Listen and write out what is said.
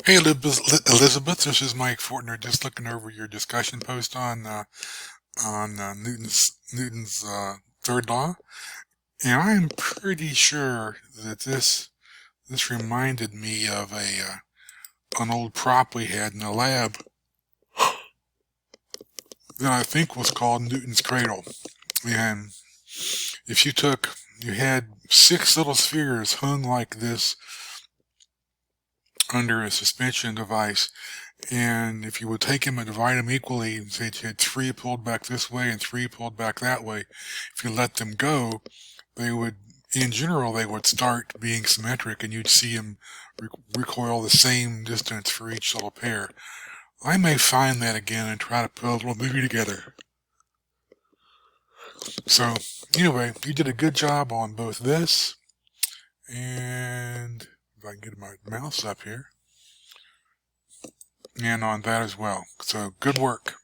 Hey Elizabeth, this is Mike Fortner. Just looking over your discussion post on Newton's third law, and I'm pretty sure that this reminded me of a an old prop we had in the lab that I think was called Newton's cradle. And if you had six little spheres hung like this under a suspension device. And if you would take them and divide them equally, and say you had three pulled back this way and three pulled back that way, if you let them go, they would, in general, they would start being symmetric, and you'd see them recoil the same distance for each little pair. I may find that again and try to put a little movie together. So, anyway, you did a good job on both this, and if I can get my mouse up here, and on that as well. So, good work.